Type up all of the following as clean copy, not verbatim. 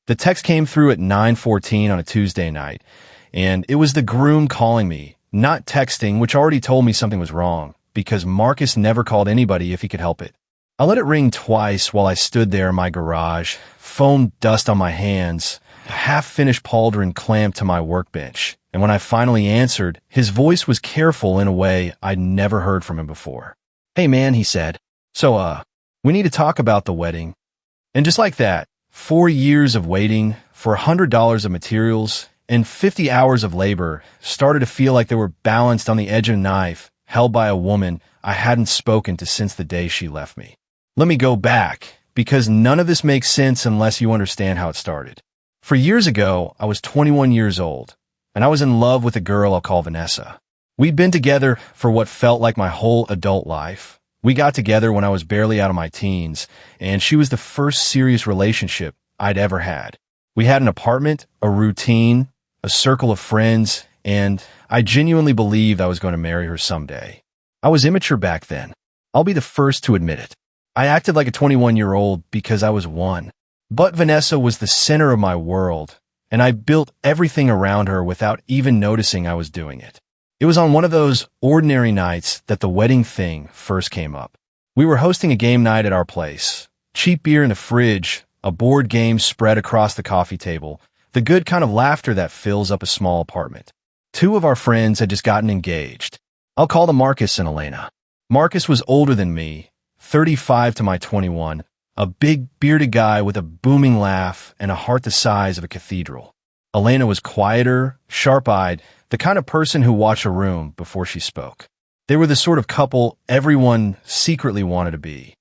The text came through at 9:14 on a Tuesday night, and it was the groom calling me, not texting, which already told me something was wrong, because Marcus never called anybody if he could help it. I let it ring twice while I stood there in my garage, foam dust on my hands, a half-finished pauldron clamped to my workbench, and when I finally answered, his voice was careful in a way I'd never heard from him before. "Hey man," he said. "So, we need to talk about the wedding." And just like that, 4 years of waiting for $100 of materials and 50 hours of labor started to feel like they were balanced on the edge of a knife, held by a woman I hadn't spoken to since the day she left me. Let me go back, because none of this makes sense unless you understand how it started. For years ago, I was 21 years old, and I was in love with a girl I'll call Vanessa. We'd been together for what felt like my whole adult life. We got together when I was barely out of my teens, and she was the first serious relationship I'd ever had. We had an apartment, a routine, a circle of friends, and I genuinely believed I was going to marry her someday. I was immature back then. I'll be the first to admit it. I acted like a 21-year-old because I was one. But Vanessa was the center of my world, and I built everything around her without even noticing I was doing it. It was on one of those ordinary nights that the wedding thing first came up. We were hosting a game night at our place. Cheap beer in the fridge, a board game spread across the coffee table, the good kind of laughter that fills up a small apartment. 2 of our friends had just gotten engaged. I'll call them Marcus and Elena. Marcus was older than me, 35 to my 21, a big bearded guy with a booming laugh and a heart the size of a cathedral. Elena was quieter, sharp-eyed, the kind of person who watched a room before she spoke. They were the sort of couple everyone secretly wanted to be.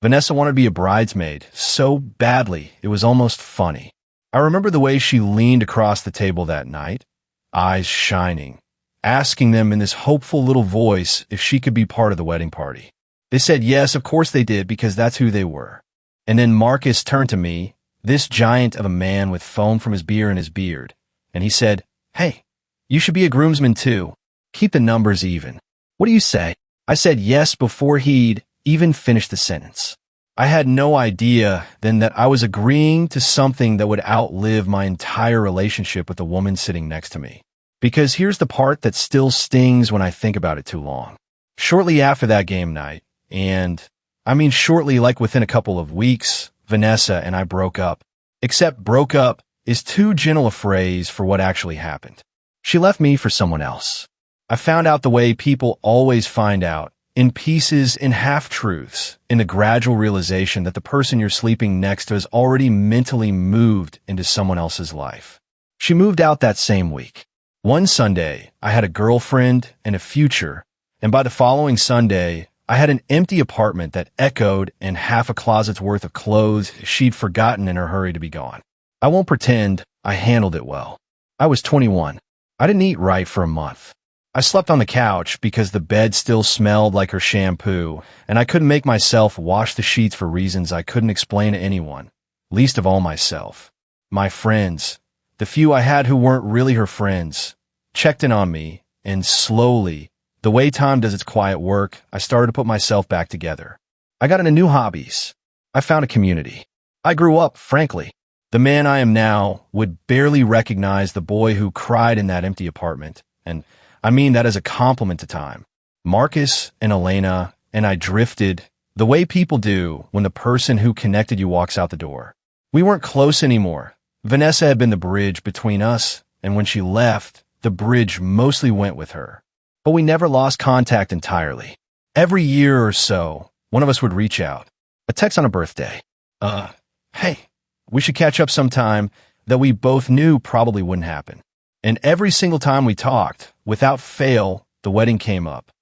Vanessa wanted to be a bridesmaid so badly it was almost funny. I remember the way she leaned across the table that night, eyes shining, asking them in this hopeful little voice if she could be part of the wedding party. They said yes, of course they did, because that's who they were. And then Marcus turned to me, this giant of a man with foam from his beer and his beard, and he said, "Hey, you should be a groomsman too. Keep the numbers even. What do you say?" I said yes before he'd even finished the sentence. I had no idea then that I was agreeing to something that would outlive my entire relationship with the woman sitting next to me. Because here's the part that still stings when I think about it too long. Shortly after that game night, and I mean shortly, like within a couple of weeks, Vanessa and I broke up. Except broke up is too gentle a phrase for what actually happened. She left me for someone else. I found out the way people always find out, in pieces, in half-truths, in the gradual realization that the person you're sleeping next to has already mentally moved into someone else's life. She moved out that same week. One Sunday, I had a girlfriend and a future, and by the following Sunday, I had an empty apartment that echoed and half a closet's worth of clothes she'd forgotten in her hurry to be gone. I won't pretend I handled it well. I was 21. I didn't eat right for a month. I slept on the couch because the bed still smelled like her shampoo, and I couldn't make myself wash the sheets for reasons I couldn't explain to anyone, least of all myself. My friends, the few I had who weren't really her friends, checked in on me, and slowly, the way time does its quiet work, I started to put myself back together. I got into new hobbies. I found a community. I grew up, frankly. The man I am now would barely recognize the boy who cried in that empty apartment, and I mean that as a compliment to time. Marcus and Elena and I drifted the way people do when the person who connected you walks out the door. We weren't close anymore. Vanessa had been the bridge between us, and when she left, the bridge mostly went with her. But we never lost contact entirely. Every year or so, one of us would reach out. A text on a birthday. Hey, we should catch up sometime, that we both knew probably wouldn't happen. And every single time we talked, without fail, the wedding came up.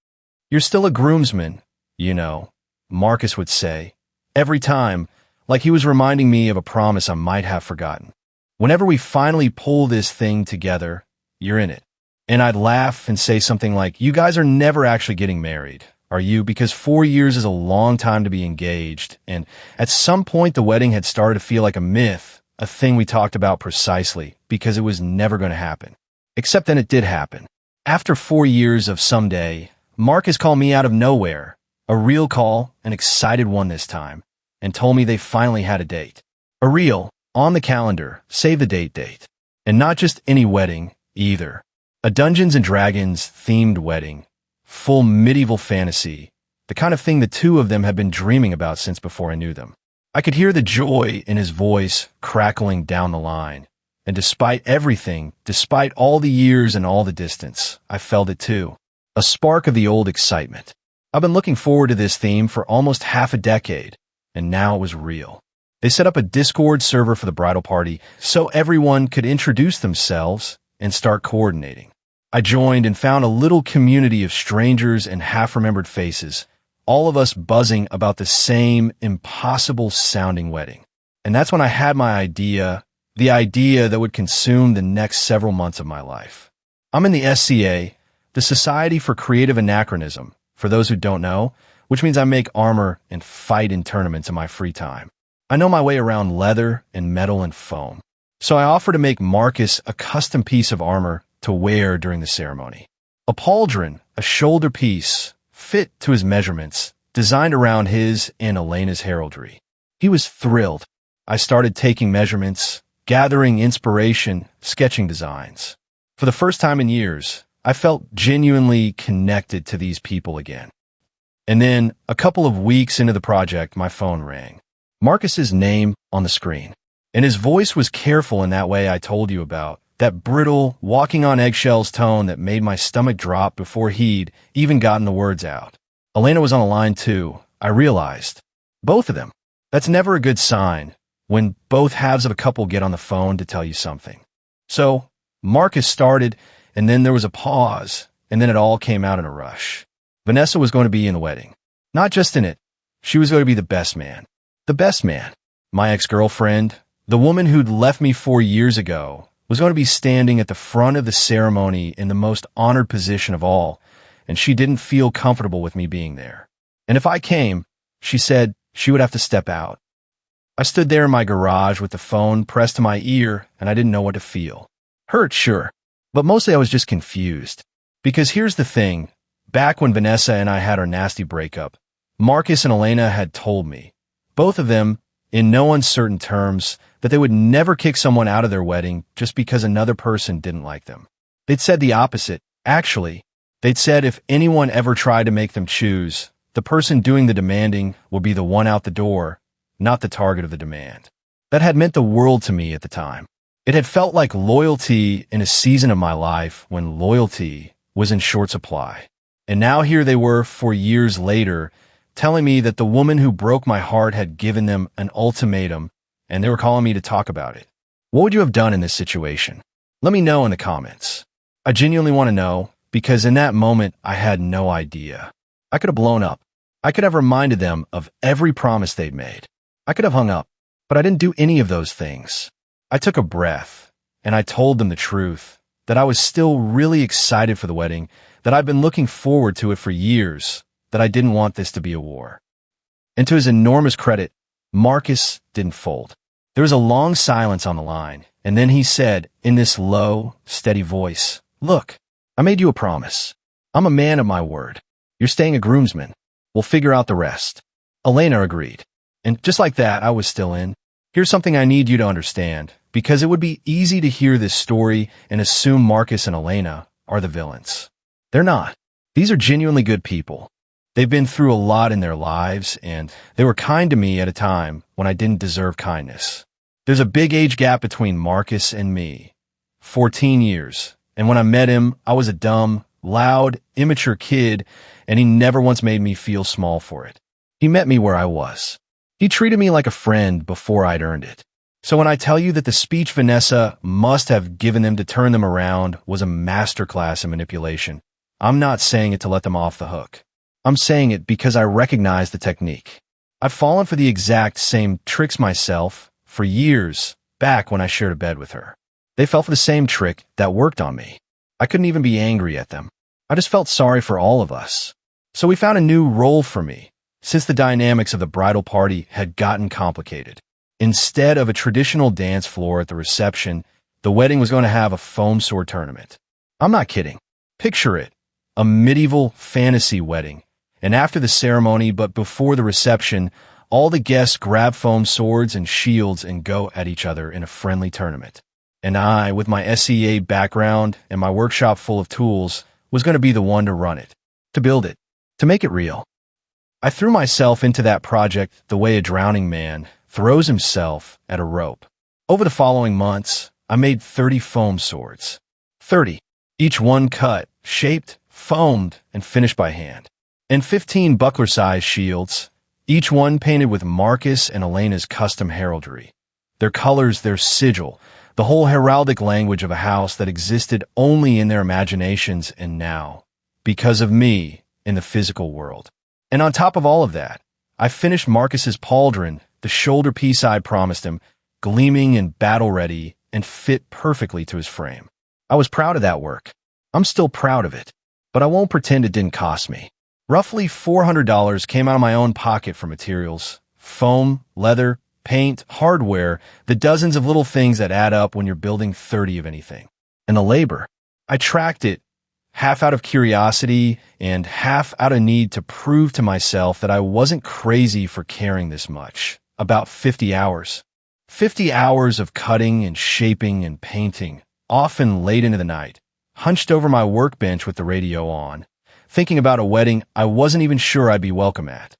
"You're still a groomsman, you know," Marcus would say. Every time, like he was reminding me of a promise I might have forgotten. Whenever we finally pull this thing together, "You're in it." And I'd laugh and say something like, "You guys are never actually getting married, are you? Because 4 years is a long time to be engaged." And at some point, the wedding had started to feel like a myth, a thing we talked about precisely because it was never going to happen. Except then it did happen. After 4 years of someday, Marcus called me out of nowhere, a real call, an excited one this time, and told me they finally had a date. A real, On the calendar, save the date. And not just any wedding, either. A Dungeons & Dragons themed wedding, full medieval fantasy, the kind of thing the two of them had been dreaming about since before I knew them. I could hear the joy in his voice crackling down the line. And despite everything, despite all the years and all the distance, I felt it too. A spark of the old excitement. I've been looking forward to this theme for almost half a decade, and now it was real. They set up a Discord server for the bridal party so everyone could introduce themselves and start coordinating. I joined and found a little community of strangers and half-remembered faces, all of us buzzing about the same impossible-sounding wedding. And that's when I had my idea, the idea that would consume the next several months of my life. I'm in the SCA, the Society for Creative Anachronism, for those who don't know, which means I make armor and fight in tournaments in my free time. I know my way around leather and metal and foam. So I offer to make Marcus a custom piece of armor to wear during the ceremony. A pauldron, a shoulder piece, fit to his measurements, designed around his and Elena's heraldry. He was thrilled. I started taking measurements, gathering inspiration, sketching designs. For the first time in years, I felt genuinely connected to these people again. And then, a couple of weeks into the project, my phone rang. Marcus's name on the screen. And his voice was careful in that way I told you about, that brittle, walking on eggshells tone that made my stomach drop before he'd even gotten the words out. Elena was on the line too, I realized. Both of them. That's never a good sign, when both halves of a couple get on the phone to tell you something. So, Marcus started, and then there was a pause, and then it all came out in a rush. Vanessa was going to be in the wedding. Not just in it, she was going to be the best man. The best man. My ex-girlfriend, the woman who'd left me 4 years ago, was going to be standing at the front of the ceremony in the most honored position of all, and she didn't feel comfortable with me being there. And if I came, she said she would have to step out. I stood there in my garage with the phone pressed to my ear, and I didn't know what to feel. Hurt, sure, but mostly I was just confused. Because here's the thing, back when Vanessa and I had our nasty breakup, Marcus and Elena had told me, both of them, in no uncertain terms, that they would never kick someone out of their wedding just because another person didn't like them. They'd said the opposite. Actually, they'd said if anyone ever tried to make them choose, the person doing the demanding would be the one out the door, not the target of the demand. That had meant the world to me at the time. It had felt like loyalty in a season of my life when loyalty was in short supply. And now here they were 4 years later, telling me that the woman who broke my heart had given them an ultimatum, and they were calling me to talk about it. What would you have done in this situation? Let me know in the comments. I genuinely want to know, because in that moment, I had no idea. I could have blown up. I could have reminded them of every promise they'd made. I could have hung up, but I didn't do any of those things. I took a breath, and I told them the truth, that I was still really excited for the wedding, that I'd been looking forward to it for years, that I didn't want this to be a war. And to his enormous credit, Marcus didn't fold. There was a long silence on the line, and then he said, in this low, steady voice, "Look, I made you a promise. I'm a man of my word. You're staying a groomsman. We'll figure out the rest." Elena agreed. And just like that, I was still in. Here's something I need you to understand, because it would be easy to hear this story and assume Marcus and Elena are the villains. They're not. These are genuinely good people. They've been through a lot in their lives, and they were kind to me at a time when I didn't deserve kindness. There's a big age gap between Marcus and me. 14 years. And when I met him, I was a dumb, loud, immature kid, and he never once made me feel small for it. He met me where I was. He treated me like a friend before I'd earned it. So when I tell you that the speech Vanessa must have given them to turn them around was a masterclass in manipulation, I'm not saying it to let them off the hook. I'm saying it because I recognize the technique. I've fallen for the exact same tricks myself for years back when I shared a bed with her. They fell for the same trick that worked on me. I couldn't even be angry at them. I just felt sorry for all of us. So we found a new role for me, since the dynamics of the bridal party had gotten complicated. Instead of a traditional dance floor at the reception, the wedding was going to have a foam sword tournament. I'm not kidding. Picture it. A medieval fantasy wedding. And after the ceremony, but before the reception, all the guests grab foam swords and shields and go at each other in a friendly tournament. And I, with my SEA background and my workshop full of tools, was going to be the one to run it, to build it, to make it real. I threw myself into that project the way a drowning man throws himself at a rope. Over the following months, I made 30 foam swords. 30. Each one cut, shaped, foamed, and finished by hand. And 15 buckler-sized shields, each one painted with Marcus and Elena's custom heraldry. Their colors, their sigil, the whole heraldic language of a house that existed only in their imaginations and now, because of me, in the physical world. And on top of all of that, I finished Marcus's pauldron, the shoulder piece I promised him, gleaming and battle-ready and fit perfectly to his frame. I was proud of that work. I'm still proud of it, but I won't pretend it didn't cost me. Roughly $400 came out of my own pocket for materials, foam, leather, paint, hardware, the dozens of little things that add up when you're building 30 of anything. And the labor. I tracked it, half out of curiosity and half out of need to prove to myself that I wasn't crazy for caring this much. About 50 hours. 50 hours of cutting and shaping and painting, often late into the night, hunched over my workbench with the radio on, thinking about a wedding I wasn't even sure I'd be welcome at.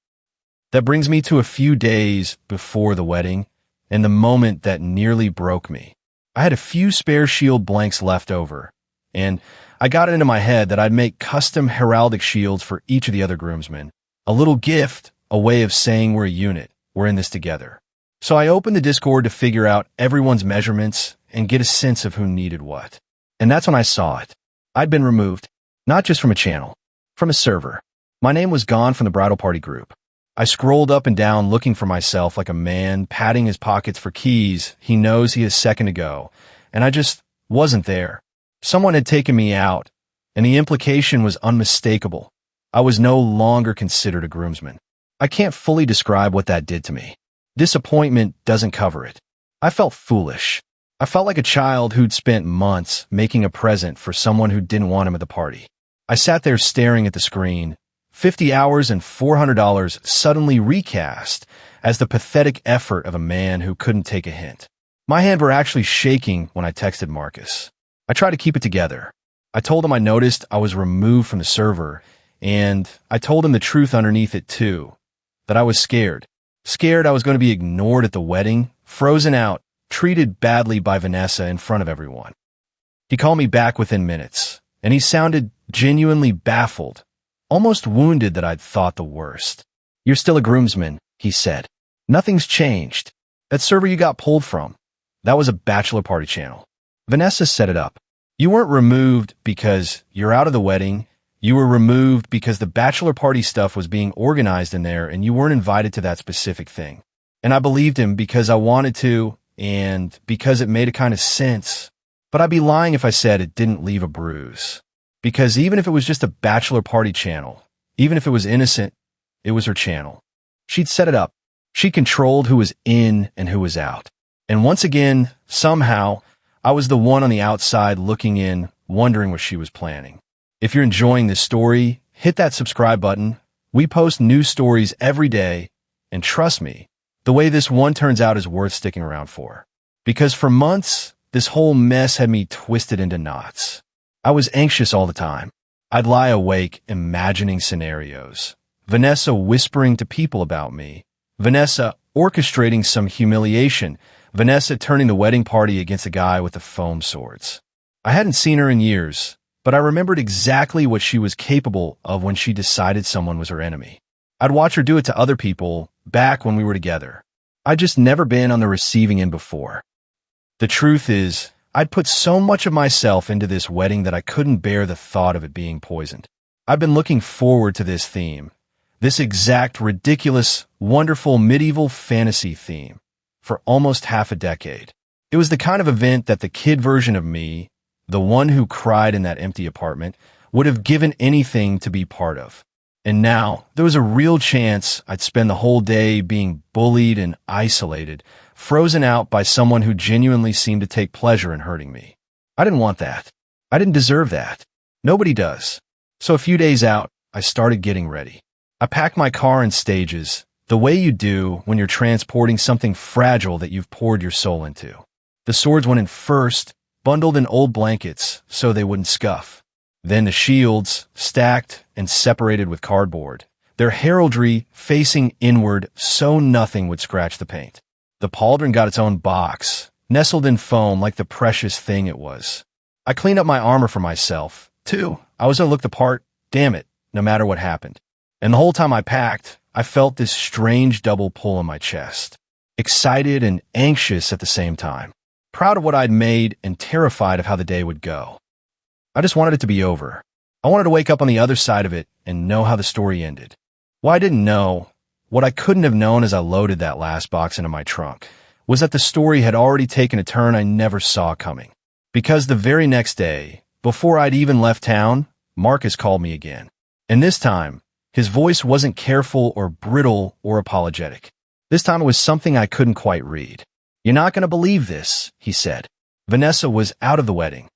That brings me to a few days before the wedding and the moment that nearly broke me. I had a few spare shield blanks left over, and I got it into my head that I'd make custom heraldic shields for each of the other groomsmen. A little gift, a way of saying we're a unit, we're in this together. So I opened the Discord to figure out everyone's measurements and get a sense of who needed what. And that's when I saw it. I'd been removed, not just from a channel, from a server. My name was gone from the bridal party group. I scrolled up and down looking for myself like a man patting his pockets for keys he knows he has a second to go, and I just wasn't there. Someone had taken me out, and the implication was unmistakable. I was no longer considered a groomsman. I can't fully describe what that did to me. Disappointment doesn't cover it. I felt foolish. I felt like a child who'd spent months making a present for someone who didn't want him at the party. I sat there staring at the screen, 50 hours and $400 suddenly recast as the pathetic effort of a man who couldn't take a hint. My hands were actually shaking when I texted Marcus. I tried to keep it together. I told him I noticed I was removed from the server, and I told him the truth underneath it too, that I was scared. Scared I was going to be ignored at the wedding, frozen out, treated badly by Vanessa in front of everyone. He called me back within minutes, and he sounded genuinely baffled, almost wounded that I'd thought the worst. "You're still a groomsman," he said. "Nothing's changed. That server you got pulled from, that was a bachelor party channel. Vanessa set it up. You weren't removed because you're out of the wedding. You were removed because the bachelor party stuff was being organized in there and you weren't invited to that specific thing." And I believed him because I wanted to and because it made a kind of sense. But I'd be lying if I said it didn't leave a bruise. Because even if it was just a bachelor party channel, even if it was innocent, it was her channel. She'd set it up. She controlled who was in and who was out. And once again, somehow, I was the one on the outside looking in, wondering what she was planning. If you're enjoying this story, hit that subscribe button. We post new stories every day, and trust me, the way this one turns out is worth sticking around for. Because for months, this whole mess had me twisted into knots. I was anxious all the time. I'd lie awake imagining scenarios. Vanessa whispering to people about me. Vanessa orchestrating some humiliation. Vanessa turning the wedding party against the guy with the foam swords. I hadn't seen her in years, but I remembered exactly what she was capable of when she decided someone was her enemy. I'd watch her do it to other people back when we were together. I'd just never been on the receiving end before. The truth is, I'd put so much of myself into this wedding that I couldn't bear the thought of it being poisoned. I've been looking forward to this theme, this exact, ridiculous, wonderful medieval fantasy theme, for almost half a decade. It was the kind of event that the kid version of me, the one who cried in that empty apartment, would have given anything to be part of. And now, there was a real chance I'd spend the whole day being bullied and isolated, frozen out by someone who genuinely seemed to take pleasure in hurting me. I didn't want that. I didn't deserve that. Nobody does. So a few days out, I started getting ready. I packed my car in stages, the way you do when you're transporting something fragile that you've poured your soul into. The swords went in first, bundled in old blankets so they wouldn't scuff. Then the shields, stacked and separated with cardboard, their heraldry facing inward so nothing would scratch the paint. The pauldron got its own box, nestled in foam like the precious thing it was. I cleaned up my armor for myself, too. I was going to look the part, damn it, no matter what happened. And the whole time I packed, I felt this strange double pull in my chest. Excited and anxious at the same time. Proud of what I'd made and terrified of how the day would go. I just wanted it to be over. I wanted to wake up on the other side of it and know how the story ended. Well, I didn't know. What I couldn't have known as I loaded that last box into my trunk was that the story had already taken a turn I never saw coming. Because the very next day, before I'd even left town, Marcus called me again. And this time, his voice wasn't careful or brittle or apologetic. This time it was something I couldn't quite read. "You're not going to believe this," he said. Vanessa was out of the wedding.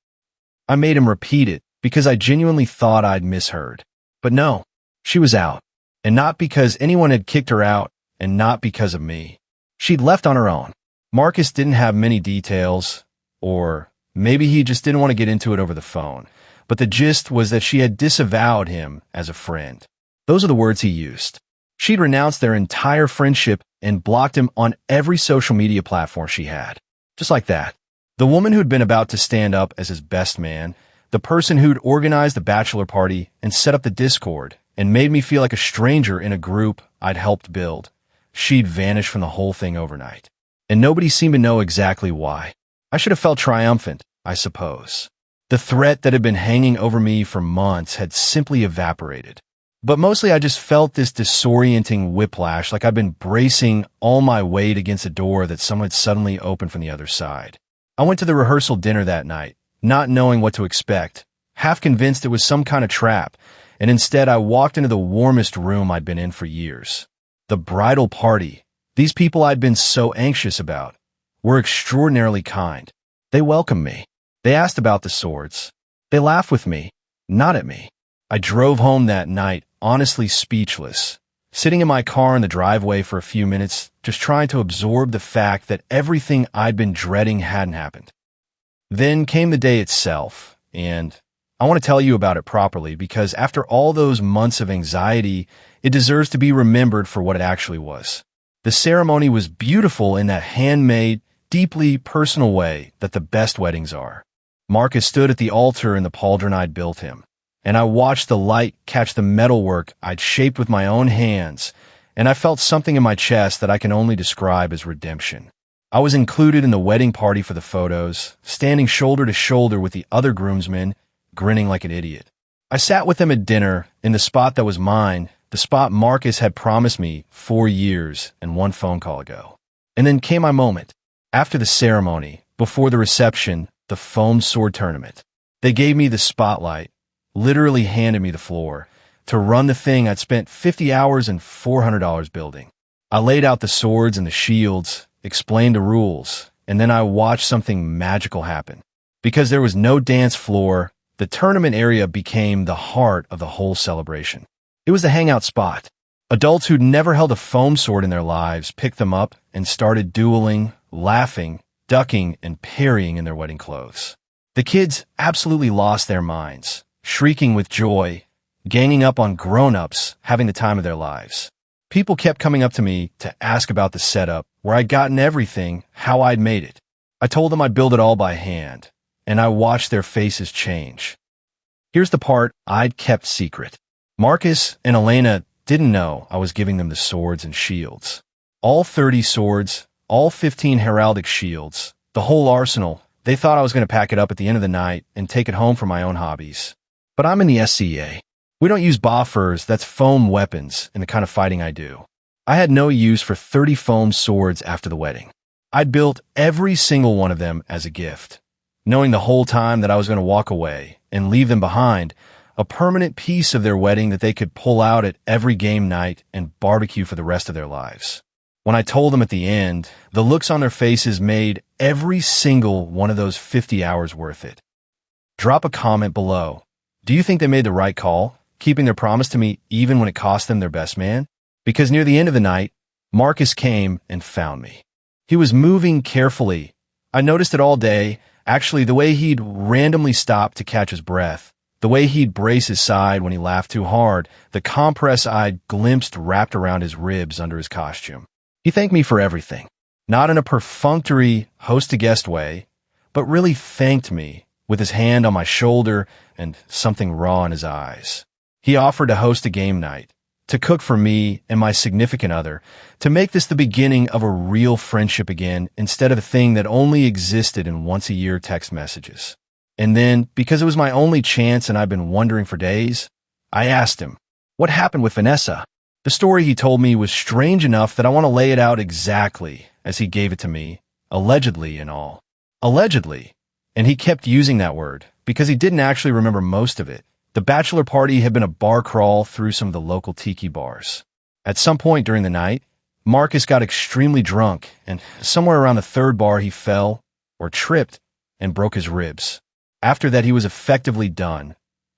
I made him repeat it because I genuinely thought I'd misheard. But no, she was out. And not because anyone had kicked her out, and not because of me. She'd left on her own. Marcus didn't have many details, or maybe he just didn't want to get into it over the phone. But the gist was that she had disavowed him as a friend. Those are the words he used. She'd renounced their entire friendship and blocked him on every social media platform she had. Just like that. The woman who'd been about to stand up as his best man, the person who'd organized the bachelor party and set up the Discord, and made me feel like a stranger in a group I'd helped build. She'd vanished from the whole thing overnight. And nobody seemed to know exactly why. I should have felt triumphant, I suppose. The threat that had been hanging over me for months had simply evaporated. But mostly I just felt this disorienting whiplash, like I'd been bracing all my weight against a door that someone had suddenly opened from the other side. I went to the rehearsal dinner that night, not knowing what to expect, half convinced it was some kind of trap, and instead I walked into the warmest room I'd been in for years. The bridal party. These people I'd been so anxious about were extraordinarily kind. They welcomed me. They asked about the swords. They laughed with me, not at me. I drove home that night, honestly speechless, sitting in my car in the driveway for a few minutes, just trying to absorb the fact that everything I'd been dreading hadn't happened. Then came the day itself, and I want to tell you about it properly because after all those months of anxiety, it deserves to be remembered for what it actually was. The ceremony was beautiful in that handmade, deeply personal way that the best weddings are. Marcus stood at the altar in the pauldron I'd built him, and I watched the light catch the metalwork I'd shaped with my own hands, and I felt something in my chest that I can only describe as redemption. I was included in the wedding party for the photos, standing shoulder to shoulder with the other groomsmen, grinning like an idiot. I sat with them at dinner in the spot that was mine, the spot Marcus had promised me 4 years and one phone call ago. And then came my moment. After the ceremony, before the reception, the foam sword tournament. They gave me the spotlight, literally handed me the floor, to run the thing I'd spent 50 hours and $400 building. I laid out the swords and the shields, explained the rules, and then I watched something magical happen. Because there was no dance floor, the tournament area became the heart of the whole celebration. It was the hangout spot. Adults who'd never held a foam sword in their lives picked them up and started dueling, laughing, ducking, and parrying in their wedding clothes. The kids absolutely lost their minds, shrieking with joy, ganging up on grown-ups, having the time of their lives. People kept coming up to me to ask about the setup, where I'd gotten everything, how I'd made it. I told them I'd build it all by hand, and I watched their faces change. Here's the part I'd kept secret. Marcus and Elena didn't know I was giving them the swords and shields. All 30 swords, all 15 heraldic shields, the whole arsenal. They thought I was going to pack it up at the end of the night and take it home for my own hobbies. But I'm in the SCA. We don't use buffers, that's foam weapons, in the kind of fighting I do. I had no use for 30 foam swords after the wedding. I'd built every single one of them as a gift, knowing the whole time that I was going to walk away and leave them behind, a permanent piece of their wedding that they could pull out at every game night and barbecue for the rest of their lives. When I told them at the end, the looks on their faces made every single one of those 50 hours worth it. Drop a comment below. Do you think they made the right call, keeping their promise to me even when it cost them their best man? Because near the end of the night, Marcus came and found me. He was moving carefully. I noticed it all day. Actually, the way he'd randomly stop to catch his breath, the way he'd brace his side when he laughed too hard, the compress I'd glimpsed wrapped around his ribs under his costume. He thanked me for everything, not in a perfunctory host-to-guest way, but really thanked me with his hand on my shoulder and something raw in his eyes. He offered to host a game night, to cook for me and my significant other, to make this the beginning of a real friendship again instead of a thing that only existed in once-a-year text messages. And then, because it was my only chance and I'd been wondering for days, I asked him, what happened with Vanessa? The story he told me was strange enough that I want to lay it out exactly as he gave it to me, allegedly and all. Allegedly. And he kept using that word, because he didn't actually remember most of it. The bachelor party had been a bar crawl through some of the local tiki bars. At some point during the night, Marcus got extremely drunk, and somewhere around the third bar he fell, or tripped, and broke his ribs. After that, he was effectively done.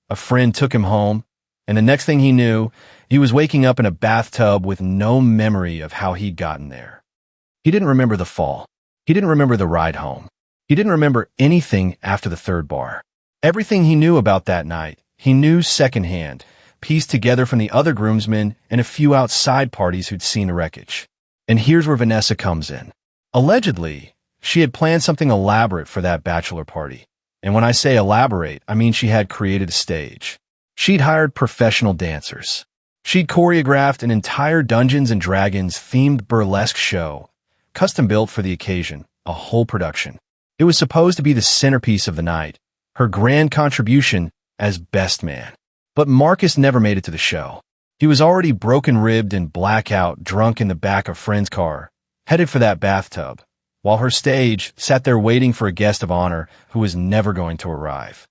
A friend took him home, and the next thing he knew, he was waking up in a bathtub with no memory of how he'd gotten there. He didn't remember the fall. He didn't remember the ride home. He didn't remember anything after the third bar. Everything he knew about that night, he knew secondhand, pieced together from the other groomsmen and a few outside parties who'd seen the wreckage. And here's where Vanessa comes in. Allegedly, she had planned something elaborate for that bachelor party. And when I say elaborate, I mean she had created a stage. She'd hired professional dancers. She'd choreographed an entire Dungeons & Dragons themed burlesque show, custom built for the occasion, a whole production. It was supposed to be the centerpiece of the night, her grand contribution as best man. But Marcus never made it to the show. He was already broken-ribbed and blackout, drunk in the back of a friend's car, headed for that bathtub, while her stage sat there waiting for a guest of honor who was never going to arrive.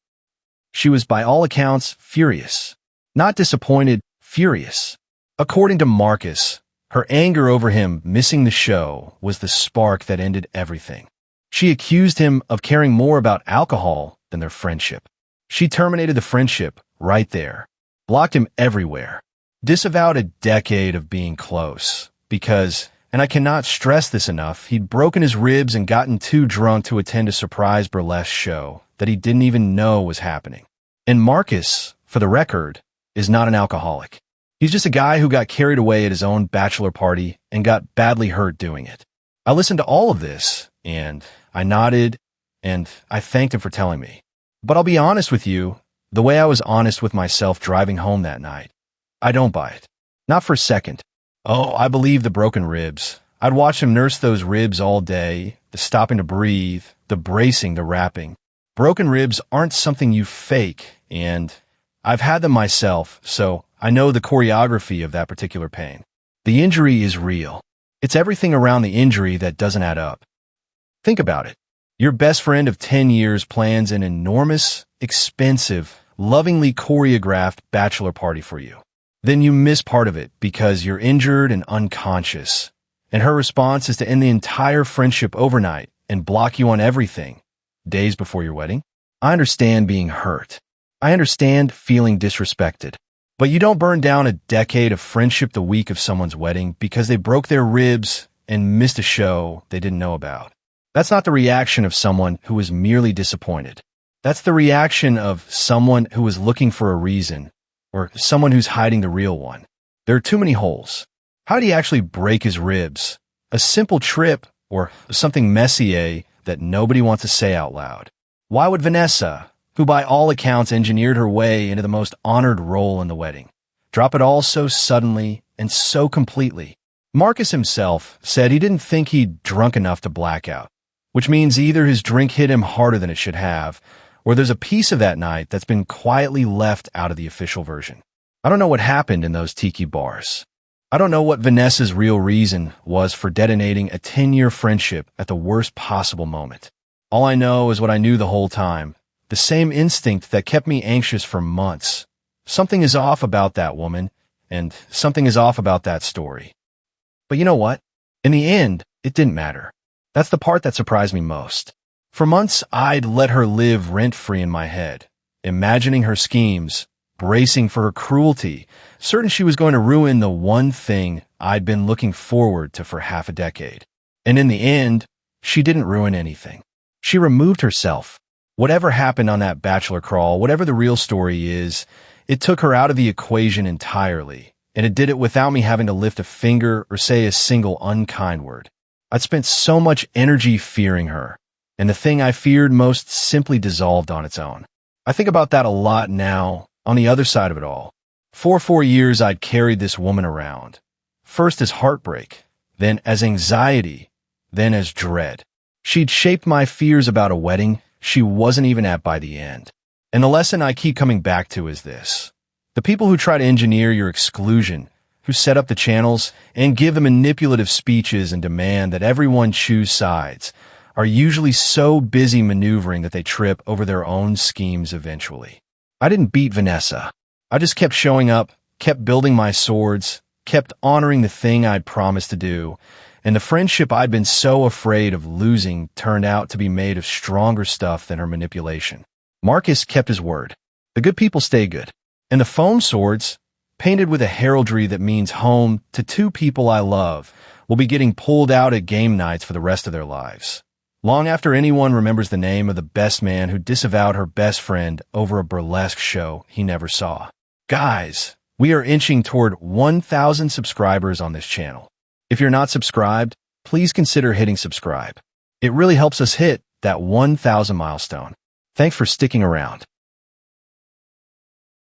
She was, by all accounts, furious. Not disappointed, furious. According to Marcus, her anger over him missing the show was the spark that ended everything. She accused him of caring more about alcohol than their friendship. She terminated the friendship right there, blocked him everywhere, disavowed a decade of being close, because, and I cannot stress this enough, he'd broken his ribs and gotten too drunk to attend a surprise burlesque show that he didn't even know was happening. And Marcus, for the record, is not an alcoholic. He's just a guy who got carried away at his own bachelor party and got badly hurt doing it. I listened to all of this, and I nodded, and I thanked him for telling me. But I'll be honest with you, the way I was honest with myself driving home that night, I don't buy it. Not for a second. Oh, I believe the broken ribs. I'd watch him nurse those ribs all day, the stopping to breathe, the bracing, the wrapping. Broken ribs aren't something you fake, and I've had them myself, so I know the choreography of that particular pain. The injury is real. It's everything around the injury that doesn't add up. Think about it. Your best friend of 10 years plans an enormous, expensive, lovingly choreographed bachelor party for you. Then you miss part of it because you're injured and unconscious. And her response is to end the entire friendship overnight and block you on everything, days before your wedding. I understand being hurt. I understand feeling disrespected. But you don't burn down a decade of friendship the week of someone's wedding because they broke their ribs and missed a show they didn't know about. That's not the reaction of someone who is merely disappointed. That's the reaction of someone who is looking for a reason, or someone who's hiding the real one. There are too many holes. How did he actually break his ribs? A simple trip, or something messier that nobody wants to say out loud. Why would Vanessa, who by all accounts engineered her way into the most honored role in the wedding, drop it all so suddenly and so completely? Marcus himself said he didn't think he'd drunk enough to black out, which means either his drink hit him harder than it should have, or there's a piece of that night that's been quietly left out of the official version. I don't know what happened in those tiki bars. I don't know what Vanessa's real reason was for detonating a 10-year friendship at the worst possible moment. All I know is what I knew the whole time, the same instinct that kept me anxious for months. Something is off about that woman, and something is off about that story. But you know what? In the end, it didn't matter. That's the part that surprised me most. For months, I'd let her live rent-free in my head, imagining her schemes, bracing for her cruelty, certain she was going to ruin the one thing I'd been looking forward to for half a decade. And in the end, she didn't ruin anything. She removed herself. Whatever happened on that bachelor crawl, whatever the real story is, it took her out of the equation entirely, and it did it without me having to lift a finger or say a single unkind word. I'd spent so much energy fearing her, and the thing I feared most simply dissolved on its own. I think about that a lot now, on the other side of it all. For 4 years, I'd carried this woman around, first as heartbreak, then as anxiety, then as dread. She'd shaped my fears about a wedding she wasn't even at by the end. And the lesson I keep coming back to is this. The people who try to engineer your exclusion, who set up the channels and give the manipulative speeches and demand that everyone choose sides, are usually so busy maneuvering that they trip over their own schemes eventually. I didn't beat Vanessa. I just kept showing up, kept building my swords, kept honoring the thing I'd promised to do, and the friendship I'd been so afraid of losing turned out to be made of stronger stuff than her manipulation. Marcus kept his word. The good people stay good. And the foam swords, painted with a heraldry that means home to 2 people I love, will be getting pulled out at game nights for the rest of their lives. Long after anyone remembers the name of the best man who disavowed her best friend over a burlesque show he never saw. Guys, we are inching toward 1,000 subscribers on this channel. If you're not subscribed, please consider hitting subscribe. It really helps us hit that 1,000 milestone. Thanks for sticking around.